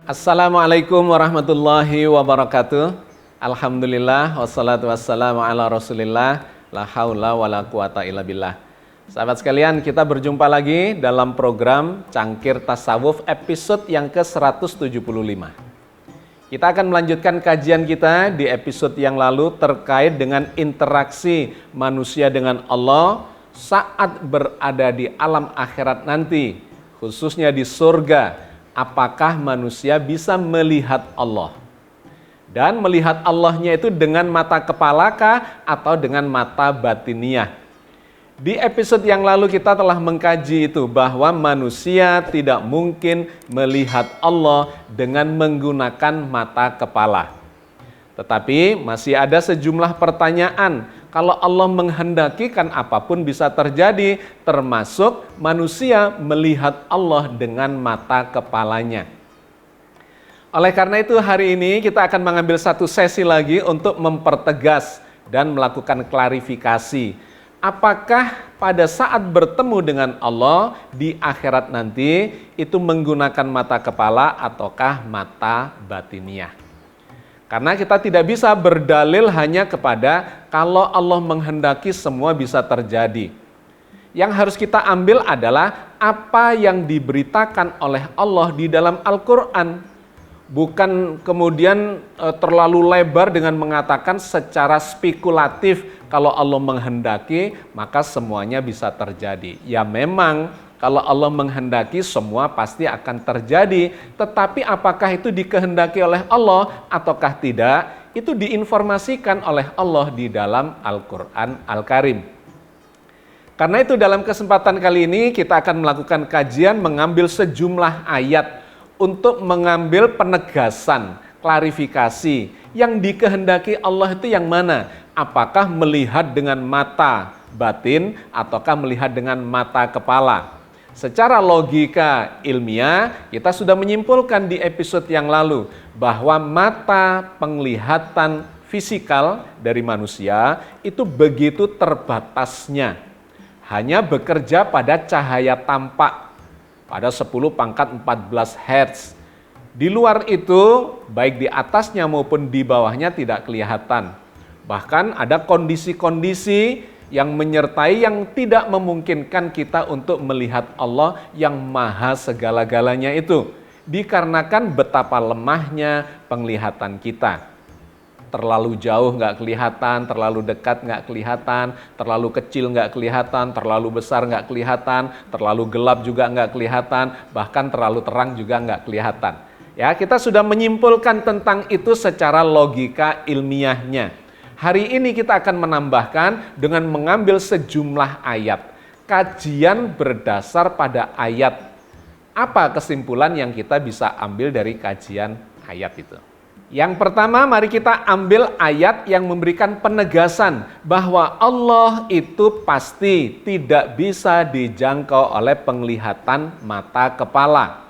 Assalamualaikum warahmatullahi wabarakatuh. Alhamdulillah wassalatu wassalamu ala Rasulillah, la haula wala quwata illa billah. Sahabat sekalian, kita berjumpa lagi dalam program Cangkir Tasawuf episode yang ke-175. Kita akan melanjutkan kajian kita di episode yang lalu terkait dengan interaksi manusia dengan Allah saat berada di alam akhirat nanti, khususnya di surga. Apakah manusia bisa melihat Allah? Dan melihat Allahnya itu dengan mata kepalakah atau dengan mata batiniah? Di episode yang lalu kita telah mengkaji itu bahwa manusia tidak mungkin melihat Allah dengan menggunakan mata kepala. Tetapi masih ada sejumlah pertanyaan. Kalau Allah menghendaki kan apapun bisa terjadi, termasuk manusia melihat Allah dengan mata kepalanya. Oleh karena itu hari ini kita akan mengambil satu sesi lagi untuk mempertegas dan melakukan klarifikasi. Apakah pada saat bertemu dengan Allah di akhirat nanti itu menggunakan mata kepala ataukah mata batiniah? Karena kita tidak bisa berdalil hanya kepada kalau Allah menghendaki semua bisa terjadi. Yang harus kita ambil adalah apa yang diberitakan oleh Allah di dalam Al-Quran. Bukan kemudian terlalu lebar dengan mengatakan secara spekulatif kalau Allah menghendaki maka semuanya bisa terjadi. Ya memang kalau Allah menghendaki semua pasti akan terjadi, tetapi apakah itu dikehendaki oleh Allah ataukah tidak, itu diinformasikan oleh Allah di dalam Al-Quran Al-Karim. Karena itu dalam kesempatan kali ini kita akan melakukan kajian mengambil sejumlah ayat untuk mengambil penegasan, klarifikasi yang dikehendaki Allah itu yang mana? Apakah melihat dengan mata batin ataukah melihat dengan mata kepala? Secara logika ilmiah, kita sudah menyimpulkan di episode yang lalu bahwa mata penglihatan fisikal dari manusia itu begitu terbatasnya. Hanya bekerja pada cahaya tampak, pada 10⁻14 Hz. Di luar itu, baik di atasnya maupun di bawahnya tidak kelihatan. Bahkan ada kondisi-kondisi yang menyertai yang tidak memungkinkan kita untuk melihat Allah yang maha segala-galanya itu. Dikarenakan betapa lemahnya penglihatan kita. Terlalu jauh nggak kelihatan, terlalu dekat nggak kelihatan, terlalu kecil nggak kelihatan, terlalu besar nggak kelihatan, terlalu gelap juga nggak kelihatan, bahkan terlalu terang juga nggak kelihatan. Ya, kita sudah menyimpulkan tentang itu secara logika ilmiahnya. Hari ini kita akan menambahkan dengan mengambil sejumlah ayat. Kajian berdasar pada ayat. Apa kesimpulan yang kita bisa ambil dari kajian ayat itu? Yang pertama, mari kita ambil ayat yang memberikan penegasan bahwa Allah itu pasti tidak bisa dijangkau oleh penglihatan mata kepala.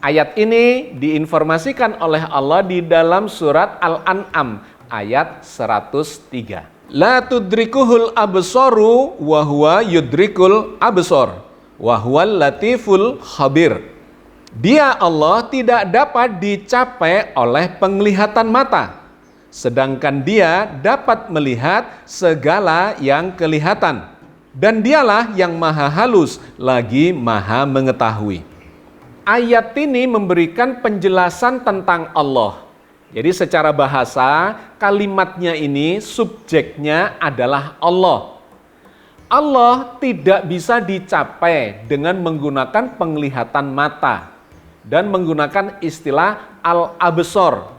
Ayat ini diinformasikan oleh Allah di dalam surat Al-An'am ayat 103. La tudrikuhul absaru wa huwa yudrikul absar wa huwal latiful khabir. Dia Allah tidak dapat dicapai oleh penglihatan mata, sedangkan Dia dapat melihat segala yang kelihatan. Dan Dialah yang maha halus lagi maha mengetahui. Ayat ini memberikan penjelasan tentang Allah. Jadi secara bahasa, kalimatnya ini subjeknya adalah Allah. Allah tidak bisa dicapai dengan menggunakan penglihatan mata dan menggunakan istilah al-absar.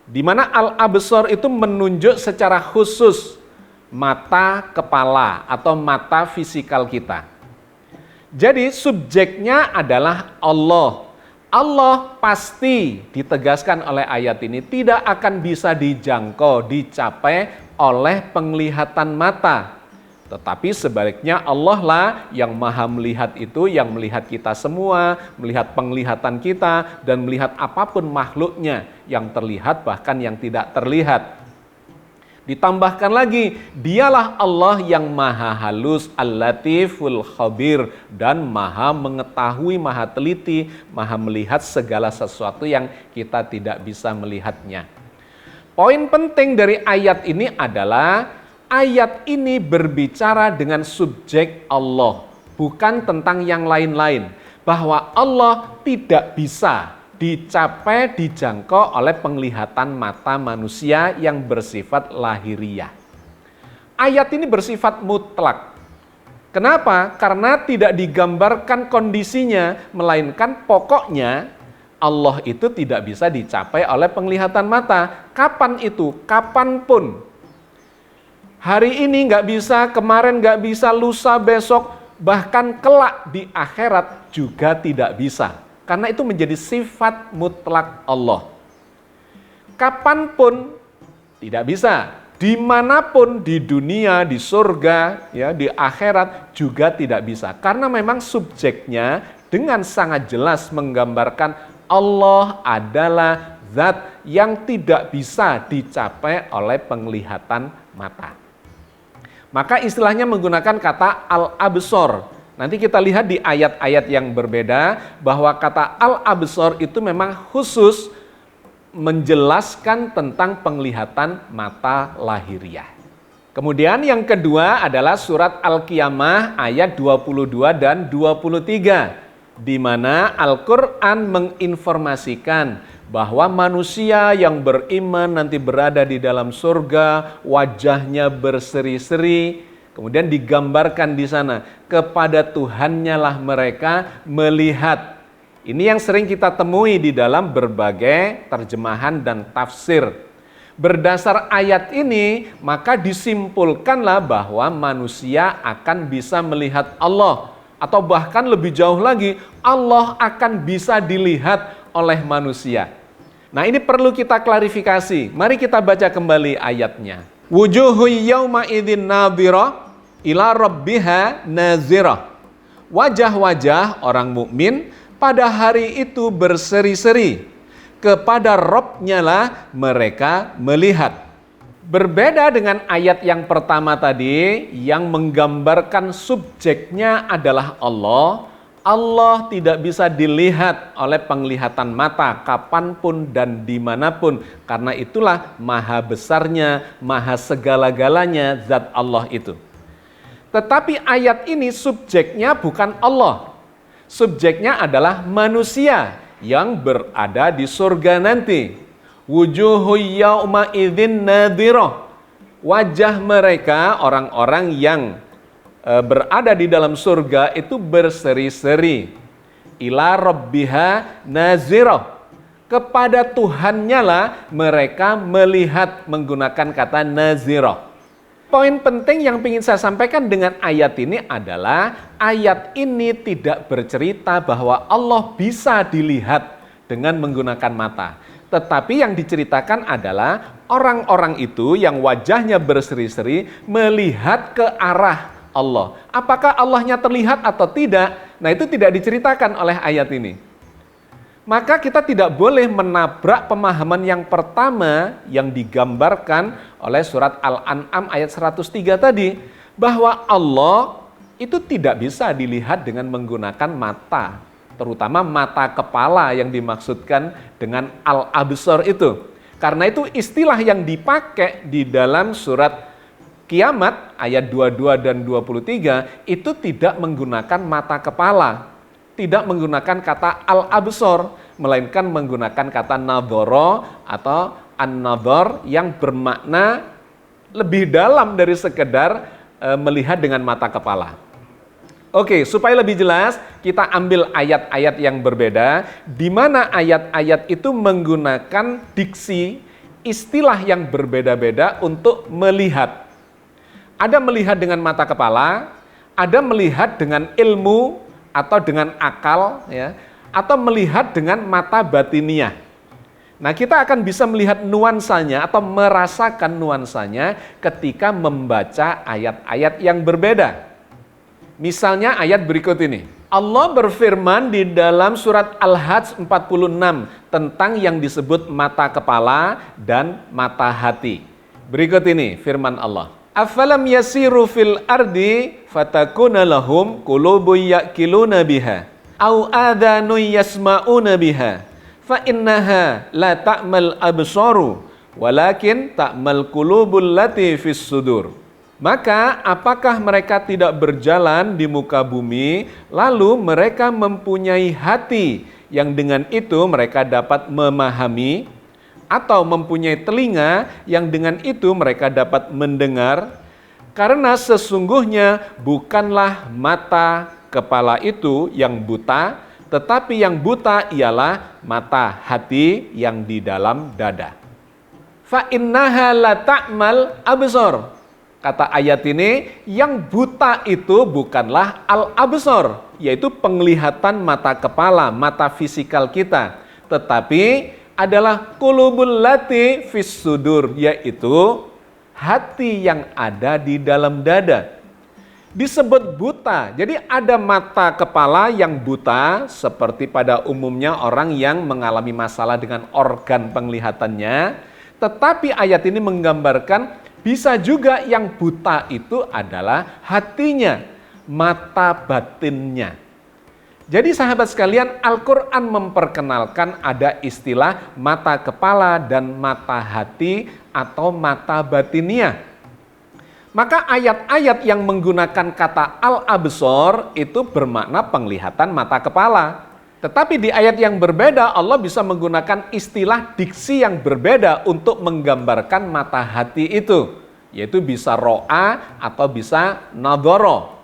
Di mana al-absar itu menunjuk secara khusus mata kepala atau mata fisikal kita. Jadi subjeknya adalah Allah. Allah pasti ditegaskan oleh ayat ini tidak akan bisa dijangkau, dicapai oleh penglihatan mata. Tetapi sebaliknya Allah lah yang maha melihat itu, yang melihat kita semua, melihat penglihatan kita, dan melihat apapun makhluknya yang terlihat bahkan yang tidak terlihat. Ditambahkan lagi, dialah Allah yang maha halus, al-latiful khabir, dan maha mengetahui, maha teliti, maha melihat segala sesuatu yang kita tidak bisa melihatnya. Poin penting dari ayat ini adalah ayat ini berbicara dengan subjek Allah, bukan tentang yang lain-lain. Bahwa Allah tidak bisa dicapai, dijangkau oleh penglihatan mata manusia yang bersifat lahiriah. Ayat ini bersifat mutlak. Kenapa? Karena tidak digambarkan kondisinya, melainkan pokoknya Allah itu tidak bisa dicapai oleh penglihatan mata. Kapan itu? Kapanpun. Hari ini nggak bisa, kemarin nggak bisa, lusa, besok, bahkan kelak di akhirat juga tidak bisa. Karena itu menjadi sifat mutlak Allah. Kapanpun tidak bisa, dimanapun di dunia, di surga, ya, di akhirat juga tidak bisa. Karena memang subjeknya dengan sangat jelas menggambarkan Allah adalah zat yang tidak bisa dicapai oleh penglihatan mata. Maka istilahnya menggunakan kata al-absor. Nanti kita lihat di ayat-ayat yang berbeda bahwa kata al-absor itu memang khusus menjelaskan tentang penglihatan mata lahiriah. Kemudian yang kedua adalah surat Al-Qiyamah ayat 22 dan 23, di mana Al-Quran menginformasikan bahwa manusia yang beriman nanti berada di dalam surga, wajahnya berseri-seri. Kemudian digambarkan di sana, kepada Tuhannya lah mereka melihat. Ini yang sering kita temui di dalam berbagai terjemahan dan tafsir. Berdasar ayat ini, maka disimpulkanlah bahwa manusia akan bisa melihat Allah. Atau bahkan lebih jauh lagi, Allah akan bisa dilihat oleh manusia. Nah, ini perlu kita klarifikasi. Mari kita baca kembali ayatnya. Wujuhu yawma idzin nadhirah ila rabbiha nazirah. Wajah-wajah orang mukmin pada hari itu berseri-seri, kepada Rabb-nya lah mereka melihat. Berbeda dengan ayat yang pertama tadi yang menggambarkan subjeknya adalah Allah. Allah tidak bisa dilihat oleh penglihatan mata kapanpun dan dimanapun. Karena itulah maha besarnya, maha segala-galanya zat Allah itu. Tetapi ayat ini subjeknya bukan Allah. Subjeknya adalah manusia yang berada di surga nanti. Wujuhu yawma idzin nadhirah. Wajah mereka, orang-orang yang berada di dalam surga itu berseri-seri. Ila rabbiha nazirah. Kepada Tuhannya lah mereka melihat, menggunakan kata nazirah. Poin penting yang ingin saya sampaikan dengan ayat ini adalah ayat ini tidak bercerita bahwa Allah bisa dilihat dengan menggunakan mata. Tetapi yang diceritakan adalah orang-orang itu yang wajahnya berseri-seri melihat ke arah Allah. Apakah Allahnya terlihat atau tidak? Nah, itu tidak diceritakan oleh ayat ini. Maka kita tidak boleh menabrak pemahaman yang pertama yang digambarkan oleh surat Al-An'am ayat 103 tadi, bahwa Allah itu tidak bisa dilihat dengan menggunakan mata, terutama mata kepala yang dimaksudkan dengan al-absar itu. Karena itu istilah yang dipakai di dalam surat Kiamat ayat 22 dan 23 itu tidak menggunakan mata kepala, tidak menggunakan kata al-absar, melainkan menggunakan kata nadhara atau an-nadhar yang bermakna lebih dalam dari sekedar melihat dengan mata kepala. Oke, supaya lebih jelas, kita ambil ayat-ayat yang berbeda, di mana ayat-ayat itu menggunakan diksi, istilah yang berbeda-beda untuk melihat. Ada melihat dengan mata kepala, ada melihat dengan ilmu atau dengan akal, ya, atau melihat dengan mata batiniah. Nah, kita akan bisa melihat nuansanya atau merasakan nuansanya ketika membaca ayat-ayat yang berbeda. Misalnya ayat berikut ini. Allah berfirman di dalam surat Al-Hajj 46 tentang yang disebut mata kepala dan mata hati. Berikut ini firman Allah. Afalam yasiru fil ardi fatakuna lahum qulubun ya'qiluna biha au adhanun yasma'una biha fa innaha la ta'mal absaru walakin ta'mal qulubul lati fis sudur. Maka apakah mereka tidak berjalan di muka bumi lalu mereka mempunyai hati yang dengan itu mereka dapat memahami, atau mempunyai telinga yang dengan itu mereka dapat mendengar? Karena sesungguhnya bukanlah mata kepala itu yang buta, tetapi yang buta ialah mata hati yang di dalam dada. Fa innaha la ta'mal absar. Kata ayat ini, yang buta itu bukanlah al-absar, yaitu penglihatan mata kepala, mata fisikal kita, tetapi adalah qulubul lati fis sudur, yaitu hati yang ada di dalam dada. Disebut buta, jadi ada mata kepala yang buta, seperti pada umumnya orang yang mengalami masalah dengan organ penglihatannya, tetapi ayat ini menggambarkan bisa juga yang buta itu adalah hatinya, mata batinnya. Jadi sahabat sekalian, Al-Quran memperkenalkan ada istilah mata kepala dan mata hati atau mata batiniah. Maka ayat-ayat yang menggunakan kata al-absor itu bermakna penglihatan mata kepala. Tetapi di ayat yang berbeda Allah bisa menggunakan istilah diksi yang berbeda untuk menggambarkan mata hati itu. Yaitu bisa ro'a atau bisa nadhara.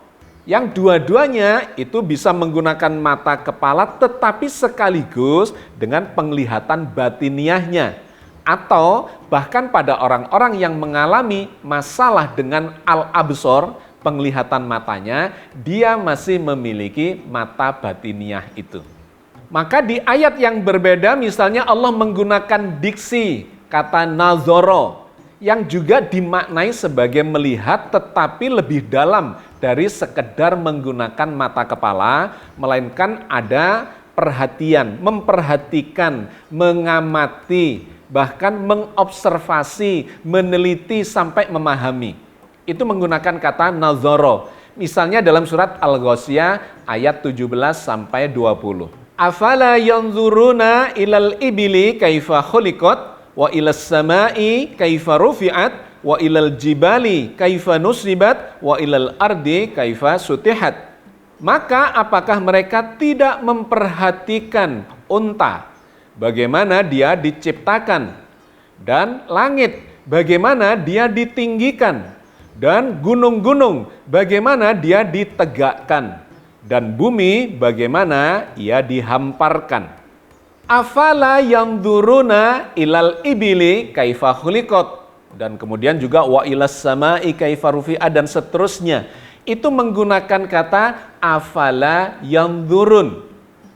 Yang dua-duanya itu bisa menggunakan mata kepala tetapi sekaligus dengan penglihatan batiniahnya. Atau bahkan pada orang-orang yang mengalami masalah dengan al-absor, penglihatan matanya, dia masih memiliki mata batiniah itu. Maka di ayat yang berbeda misalnya Allah menggunakan diksi kata nazara yang juga dimaknai sebagai melihat tetapi lebih dalam dari sekedar menggunakan mata kepala, melainkan ada perhatian, memperhatikan, mengamati, bahkan mengobservasi, meneliti sampai memahami. Itu menggunakan kata nazara. Misalnya dalam surat Al-Ghasyiyah ayat 17 sampai 20. Afala yanzuruna ilal ibili kaifa khuliqat wa ilas samai kaifa rufi'at wa ilal jibali kaifa nusibat wa ilal ardi kaifa sutihat. Maka apakah mereka tidak memperhatikan unta, bagaimana dia diciptakan, dan langit bagaimana dia ditinggikan, dan gunung-gunung bagaimana dia ditegakkan, dan bumi bagaimana ia dihamparkan. Afala yanzuruna ilal ibili kaifa khuliqat, dan kemudian juga wa ilas samai kaifa rufi'at, dan seterusnya. Itu menggunakan kata afala yanzurun,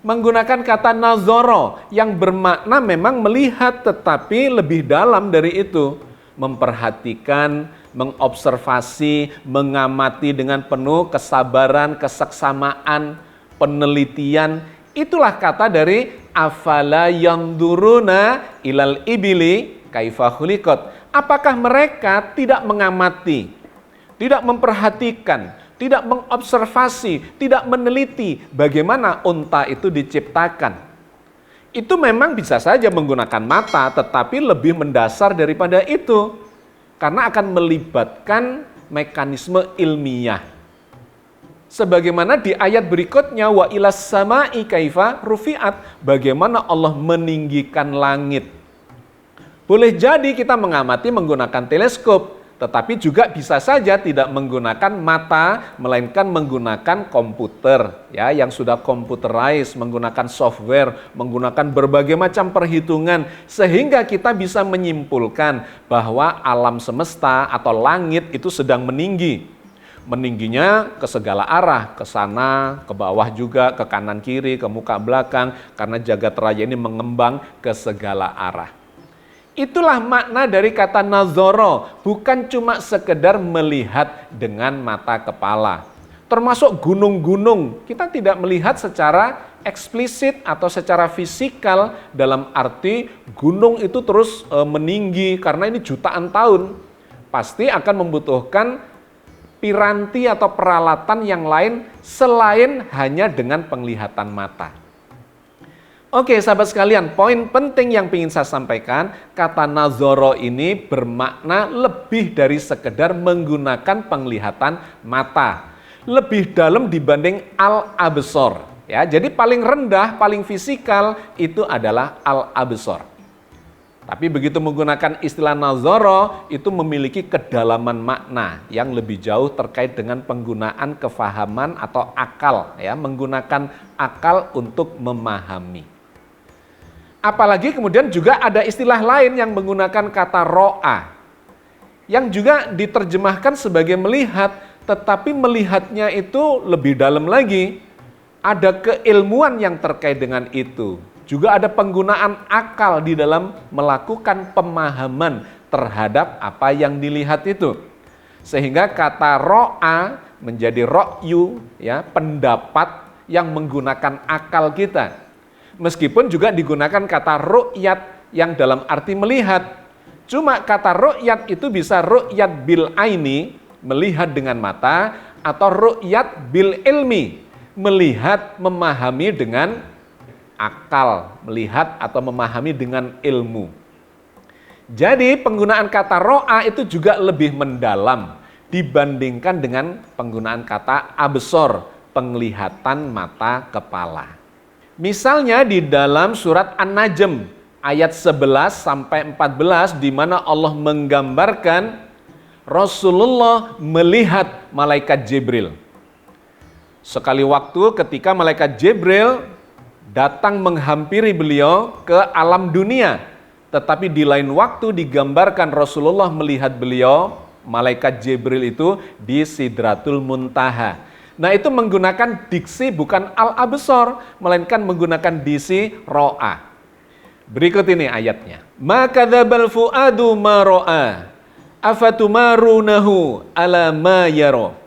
menggunakan kata nazara yang bermakna memang melihat tetapi lebih dalam dari itu, memperhatikan, mengobservasi, mengamati dengan penuh kesabaran, keseksamaan, penelitian. Itulah kata dari afala yanzuruna ilal ibili kaifa khuliqat. Apakah mereka tidak mengamati, tidak memperhatikan, tidak mengobservasi, tidak meneliti bagaimana unta itu diciptakan? Itu memang bisa saja menggunakan mata, tetapi lebih mendasar daripada itu. Karena akan melibatkan mekanisme ilmiah. Sebagaimana di ayat berikutnya, wa ilas samai kaifa rufi'at, bagaimana Allah meninggikan langit. Boleh jadi kita mengamati menggunakan teleskop, tetapi juga bisa saja tidak menggunakan mata, melainkan menggunakan komputer, ya, yang sudah computerized, menggunakan software, menggunakan berbagai macam perhitungan, sehingga kita bisa menyimpulkan bahwa alam semesta atau langit itu sedang meninggi. Meningginya ke segala arah, ke sana, ke bawah juga, ke kanan kiri, ke muka belakang, karena jagat raya ini mengembang ke segala arah. Itulah makna dari kata nazara, bukan cuma sekedar melihat dengan mata kepala. Termasuk gunung-gunung, kita tidak melihat secara eksplisit atau secara fisikal, dalam arti gunung itu terus meninggi karena ini jutaan tahun. pasti akan membutuhkan piranti atau peralatan yang lain selain hanya dengan penglihatan mata. Oke, sahabat sekalian, poin penting yang ingin saya sampaikan, kata nazoro ini bermakna lebih dari sekedar menggunakan penglihatan mata. Lebih dalam dibanding al-absor. Ya, jadi paling rendah, paling fisikal itu adalah al-absor. Tapi begitu menggunakan istilah nazoro, itu memiliki kedalaman makna yang lebih jauh terkait dengan penggunaan kefahaman atau akal, ya, menggunakan akal untuk memahami. Apalagi kemudian juga ada istilah lain yang menggunakan kata ro'a, yang juga diterjemahkan sebagai melihat, tetapi melihatnya itu lebih dalam lagi. Ada keilmuan yang terkait dengan itu. Juga ada penggunaan akal di dalam melakukan pemahaman terhadap apa yang dilihat itu. Sehingga kata ro'a menjadi ro'yu, ya, pendapat yang menggunakan akal kita. Meskipun juga digunakan kata ru'yat yang dalam arti melihat. Cuma kata ru'yat itu bisa ru'yat bil aini, melihat dengan mata, atau ru'yat bil ilmi, melihat, memahami dengan akal, melihat atau memahami dengan ilmu. Jadi penggunaan kata ro'a itu juga lebih mendalam dibandingkan dengan penggunaan kata absor, penglihatan mata kepala. Misalnya di dalam surat An-Najm ayat 11 sampai 14 di mana Allah menggambarkan Rasulullah melihat malaikat Jibril. Sekali waktu ketika malaikat Jibril datang menghampiri beliau ke alam dunia, tetapi di lain waktu digambarkan Rasulullah melihat beliau, malaikat Jibril itu di Sidratul Muntaha. Nah, itu menggunakan diksi bukan al-absor, melainkan menggunakan diksi ro'a. Berikut ini ayatnya. Maka dzabal fuadu ma ro'a, afatumarunahu ala ma yara.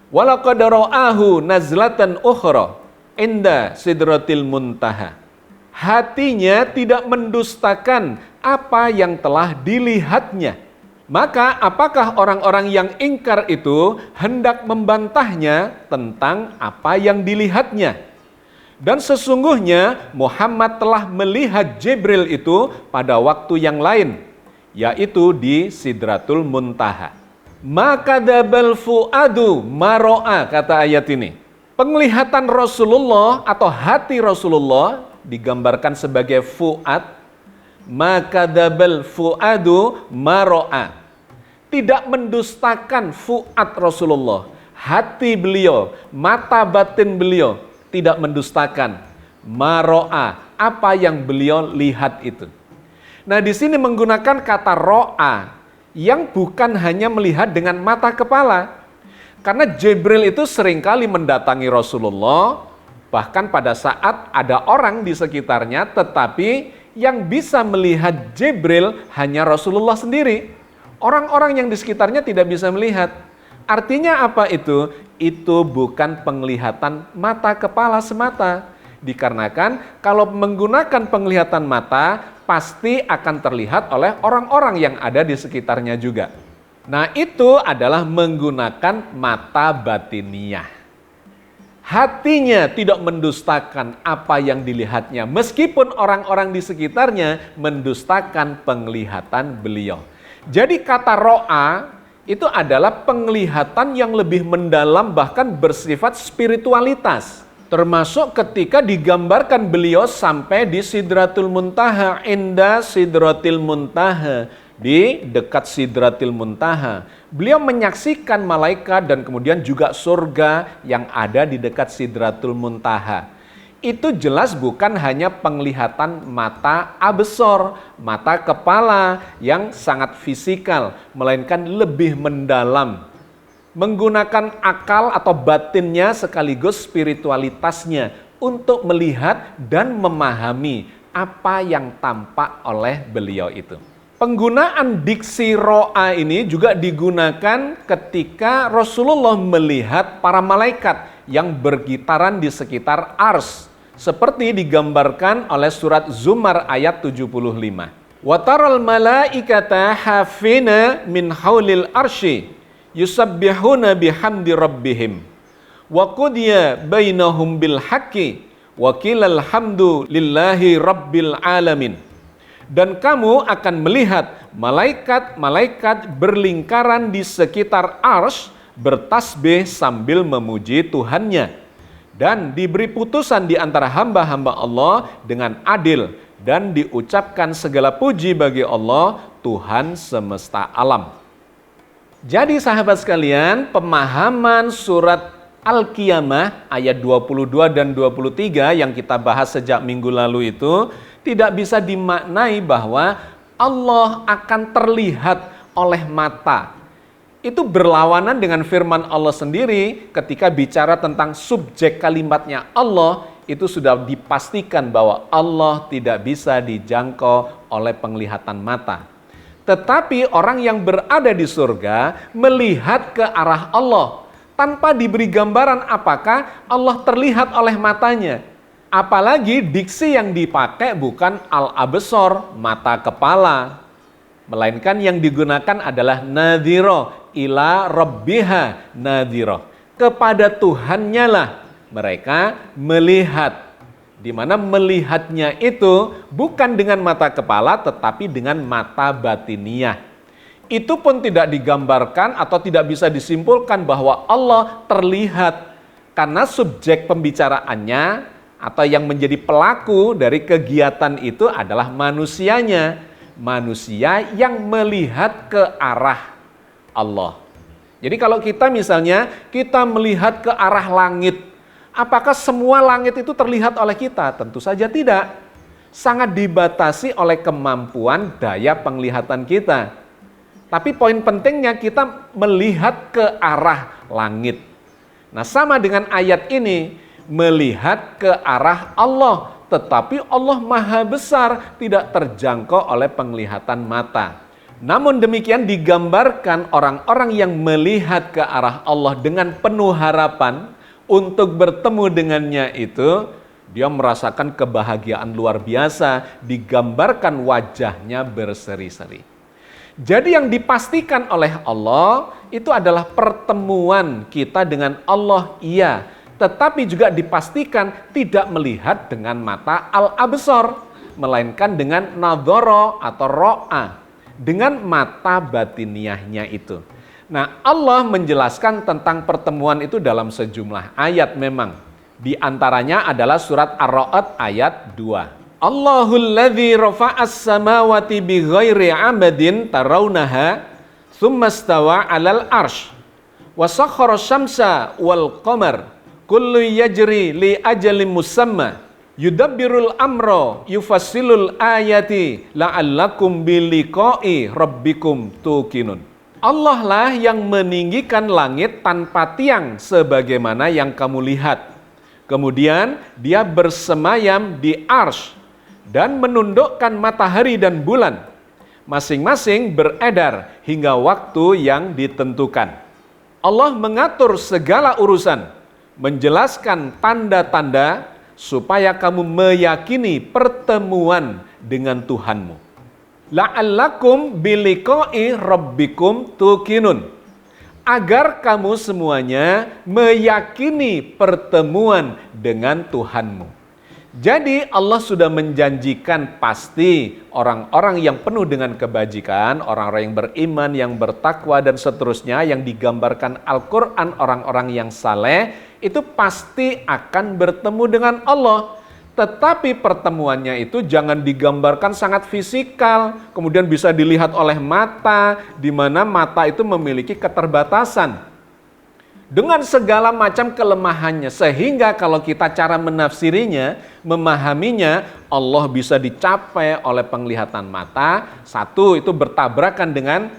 Walaqad ra'ahu nazlatan ukhra inda sidratil muntaha. Hatinya tidak mendustakan apa yang telah dilihatnya. Maka apakah orang-orang yang ingkar itu hendak membantahnya tentang apa yang dilihatnya? Dan sesungguhnya Muhammad telah melihat Jibril itu pada waktu yang lain, yaitu di Sidratul Muntaha. Maka dzabal fuadu maro'a, kata ayat ini. Penglihatan Rasulullah atau hati Rasulullah digambarkan sebagai fuad. Maka dzabal fuadu maro'a. Tidak mendustakan fuad Rasulullah, hati beliau, mata batin beliau tidak mendustakan maro'a, apa yang beliau lihat itu. Nah, di sini menggunakan kata ro'a yang bukan hanya melihat dengan mata kepala. Karena Jibril itu seringkali mendatangi Rasulullah, bahkan pada saat ada orang di sekitarnya, tetapi yang bisa melihat Jibril hanya Rasulullah sendiri. Orang-orang yang di sekitarnya tidak bisa melihat. Artinya apa itu? Itu bukan penglihatan mata kepala semata. Dikarenakan kalau menggunakan penglihatan mata, pasti akan terlihat oleh orang-orang yang ada di sekitarnya juga. Nah, itu adalah menggunakan mata batiniah. Hatinya tidak mendustakan apa yang dilihatnya, meskipun orang-orang di sekitarnya mendustakan penglihatan beliau. Jadi kata ro'a itu adalah penglihatan yang lebih mendalam, bahkan bersifat spiritualitas. Termasuk ketika digambarkan beliau sampai di Sidratul Muntaha, inda Sidratil Muntaha, di dekat Sidratil Muntaha. Beliau menyaksikan malaikat dan kemudian juga surga yang ada di dekat Sidratul Muntaha. Itu jelas bukan hanya penglihatan mata absor, mata kepala yang sangat fisikal, melainkan lebih mendalam. Menggunakan akal atau batinnya sekaligus spiritualitasnya untuk melihat dan memahami apa yang tampak oleh beliau itu. Penggunaan diksi ro'a ini juga digunakan ketika Rasulullah melihat para malaikat yang bergitaran di sekitar ars, seperti digambarkan oleh surat Zumar ayat 75. Wa taral malaikata hafina min haulil arsy yusabbihuna bihamdi rabbihim wa qudiya bainahum bil haqqi wa qilal hamdu lillahi rabbil alamin. Dan kamu akan melihat malaikat-malaikat berlingkaran di sekitar arsy bertasbih sambil memuji Tuhannya, dan diberi putusan di antara hamba-hamba Allah dengan adil, dan diucapkan segala puji bagi Allah, Tuhan semesta alam. Jadi sahabat sekalian, pemahaman surat Al-Qiyamah ayat 22 dan 23 yang kita bahas sejak minggu lalu itu tidak bisa dimaknai bahwa Allah akan terlihat oleh mata. Itu berlawanan dengan firman Allah sendiri ketika bicara tentang subjek kalimatnya Allah. Itu sudah dipastikan bahwa Allah tidak bisa dijangkau oleh penglihatan mata. Tetapi orang yang berada di surga melihat ke arah Allah tanpa diberi gambaran apakah Allah terlihat oleh matanya. Apalagi diksi yang dipakai bukan al-absar, mata kepala, melainkan yang digunakan adalah nadhira, ila rabbiha nadhira. Kepada Tuhannya lah mereka melihat, di mana melihatnya itu bukan dengan mata kepala tetapi dengan mata batiniah. Itu pun tidak digambarkan atau tidak bisa disimpulkan bahwa Allah terlihat, karena subjek pembicaraannya atau yang menjadi pelaku dari kegiatan itu adalah manusianya, manusia yang melihat ke arah Allah. Jadi kalau kita misalnya kita melihat ke arah langit, apakah semua langit itu terlihat oleh kita? Tentu saja tidak. Sangat dibatasi oleh kemampuan daya penglihatan kita. Tapi poin pentingnya kita melihat ke arah langit. Nah, sama dengan ayat ini, melihat ke arah Allah. Tetapi Allah Maha Besar, tidak terjangkau oleh penglihatan mata. Namun demikian digambarkan orang-orang yang melihat ke arah Allah dengan penuh harapan untuk bertemu dengannya itu, dia merasakan kebahagiaan luar biasa, digambarkan wajahnya berseri-seri. Jadi yang dipastikan oleh Allah itu adalah pertemuan kita dengan Allah, iya. Tetapi juga dipastikan tidak melihat dengan mata al-absar, melainkan dengan nadhara atau ro'a, dengan mata batiniahnya itu. Nah, Allah menjelaskan tentang pertemuan itu dalam sejumlah ayat memang. Di antaranya adalah surat Ar-Ra'd ayat 2. Allahul ladzi rafa'as samawati bighairi 'amadin tarawnaha tsumma stawa 'alal arsy wa sakhkhara syamsa wal qamar kullu yajri li ajalin musamma yudabbirul amra yufassilul ayati la'allakum biliqa'i rabbikum tuqinun. Allah lah yang meninggikan langit tanpa tiang sebagaimana yang kamu lihat. Kemudian dia bersemayam di arsy dan menundukkan matahari dan bulan. Masing-masing beredar hingga waktu yang ditentukan. Allah mengatur segala urusan, menjelaskan tanda-tanda supaya kamu meyakini pertemuan dengan Tuhanmu. La'allakum biliqa'i rabbikum tuqinun. Agar kamu semuanya meyakini pertemuan dengan Tuhanmu. Jadi Allah sudah menjanjikan pasti orang-orang yang penuh dengan kebajikan, orang-orang yang beriman, yang bertakwa dan seterusnya, yang digambarkan Al-Quran orang-orang yang saleh, itu pasti akan bertemu dengan Allah. Tetapi pertemuannya itu jangan digambarkan sangat fisikal, kemudian bisa dilihat oleh mata, di mana mata itu memiliki keterbatasan dengan segala macam kelemahannya, sehingga kalau kita cara menafsirinya, memahaminya, Allah bisa dicapai oleh penglihatan mata. Satu, itu bertabrakan dengan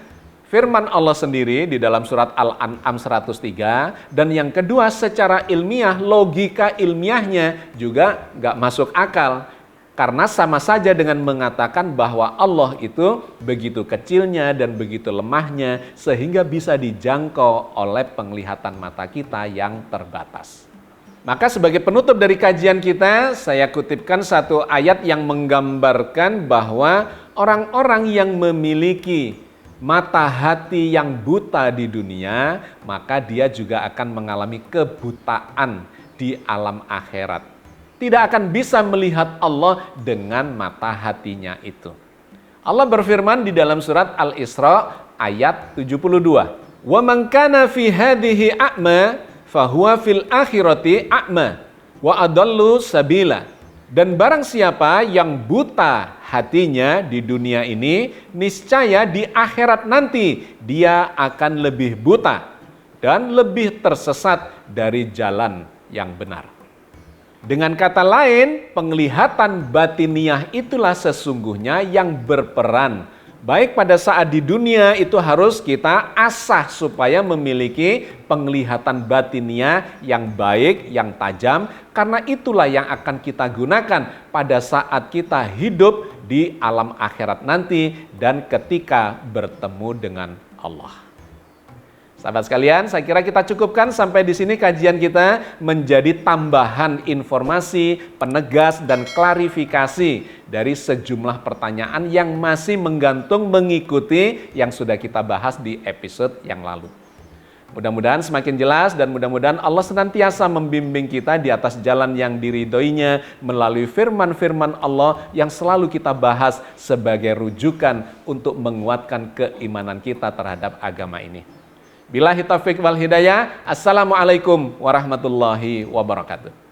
firman Allah sendiri di dalam surat Al-An'am 103. Dan yang kedua, secara ilmiah, logika ilmiahnya juga nggak masuk akal. Karena sama saja dengan mengatakan bahwa Allah itu begitu kecilnya dan begitu lemahnya sehingga bisa dijangkau oleh penglihatan mata kita yang terbatas. Maka sebagai penutup dari kajian kita, saya kutipkan satu ayat yang menggambarkan bahwa orang-orang yang memiliki mata hati yang buta di dunia, maka dia juga akan mengalami kebutaan di alam akhirat. Tidak akan bisa melihat Allah dengan mata hatinya itu. Allah berfirman di dalam surat Al-Isra ayat 72. Wa man kana fi hadhihi a'ma fahuwa fil akhirati a'ma wa adallu sabila. Dan barang siapa yang buta hatinya di dunia ini, niscaya di akhirat nanti dia akan lebih buta dan lebih tersesat dari jalan yang benar. Dengan kata lain, penglihatan batiniah itulah sesungguhnya yang berperan. Baik pada saat di dunia itu harus kita asah supaya memiliki penglihatan batiniah yang baik, yang tajam. Karena itulah yang akan kita gunakan pada saat kita hidup di alam akhirat nanti dan ketika bertemu dengan Allah. Sahabat sekalian, saya kira kita cukupkan sampai di sini kajian kita menjadi tambahan informasi, penegas dan klarifikasi dari sejumlah pertanyaan yang masih menggantung mengikuti yang sudah kita bahas di episode yang lalu. Mudah-mudahan semakin jelas dan mudah-mudahan Allah senantiasa membimbing kita di atas jalan yang diridhoinya melalui firman-firman Allah yang selalu kita bahas sebagai rujukan untuk menguatkan keimanan kita terhadap agama ini. Billahi taufiq wal hidayah. Assalamualaikum warahmatullahi wabarakatuh.